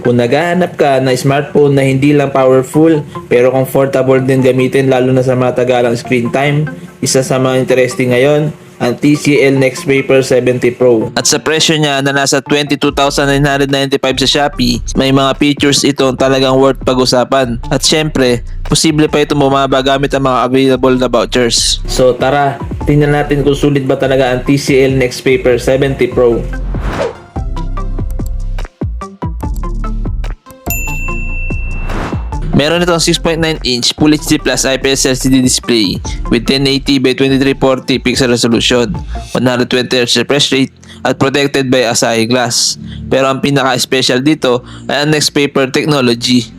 Kung naghahanap ka na smartphone na hindi lang powerful pero comfortable din gamitin lalo na sa matagalang screen time, isa sa mga interesting ngayon, ang TCL Next Paper 70 Pro. At sa presyo niya na nasa 22,995 sa Shopee, may mga features itong talagang worth pag-usapan. At syempre, posible pa itong bumaba gamit ang mga available na vouchers. So tara, tingnan natin kung sulit ba talaga ang TCL Next Paper 70 Pro. Meron itong 6.9-inch Full HD Plus IPS LCD display with 1080 by 2340 pixel resolution, 120Hz refresh rate, at protected by Asahi glass. Pero ang pinaka-special dito ay ang Next Paper technology.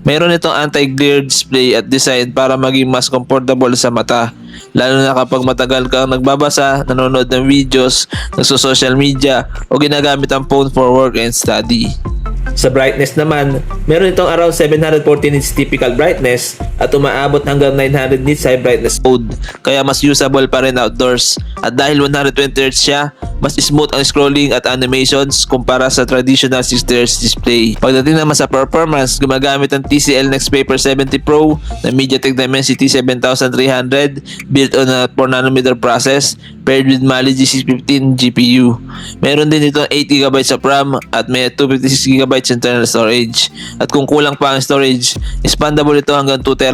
Meron itong anti-glare display at design para maging mas comfortable sa mata, lalo na kapag matagal kang nagbabasa, nanonood ng videos, nagso-social media, o ginagamit ang phone for work and study. Sa brightness naman, meron itong around 714 nits typical brightness at umaabot hanggang 900 nits high brightness mode, kaya mas usable pa rin outdoors. At dahil 120Hz siya, mas smooth ang scrolling at animations kumpara sa traditional 60Hz display. Pagdating naman sa performance, gumagamit ang TCL Next Paper 70 Pro na MediaTek Dimensity 7300 built on a 4nm process paired with Mali G615 GPU. Meron din itong 8GB of RAM at may 256GB internal storage. At kung kulang pa ang storage, expandable ito hanggang 2TB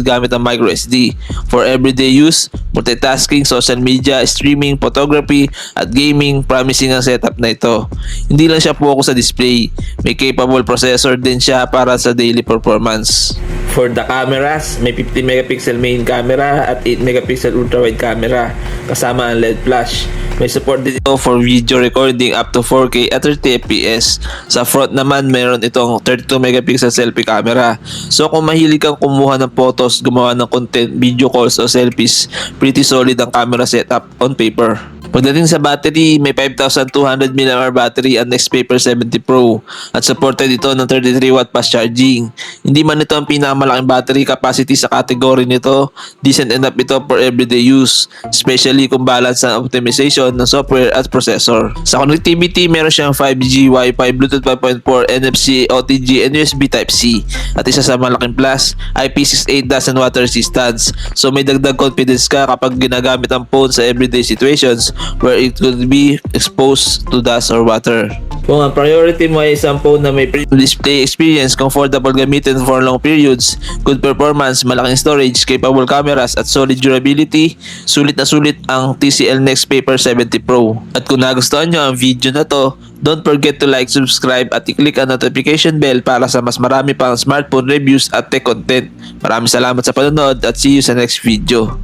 gamit ang microSD for everyday use, multitasking, social media, streaming, photography, at gaming. Promising ang setup na ito. Hindi lang siya focus sa display, may capable processor din siya para sa daily performance. For the cameras, may 50 megapixel main camera at 8 megapixel ultra-wide camera kasama ang LED flash. May support din ito for video recording up to 4K at 30fps. Sa front naman, meron itong 32 megapixel selfie camera. So kung mahilig kang kumuha ng photos, gumawa ng content, video calls o selfies, pretty solid ang camera setup on paper. Pagdating sa battery, may 5,200 mAh battery ang Next Paper 70 Pro at supported ito ng 33W fast charging. Hindi man ito ang pinakamalaking battery capacity sa category nito, decent enough ito for everyday use, especially kung balance ang optimization ng software at processor. Sa connectivity, meron siyang 5G, Wi-Fi, Bluetooth 5.4, NFC, OTG, and USB Type-C. At isa sa malaking plus, IP68 dust and water resistance. So may dagdag confidence ka kapag ginagamit ang phone sa everyday situations where it could be exposed to dust or water. Kung ang priority mo ay isang phone na may display experience, comfortable gamitin for long periods, good performance, malaking storage, capable cameras, at solid durability, sulit na sulit ang TCL Next Paper 70 Pro. At kung nagustuhan nyo ang video na to, don't forget to like, subscribe, at i-click ang notification bell para sa mas marami pang smartphone reviews at tech content. Maraming salamat sa panonood at see you sa next video.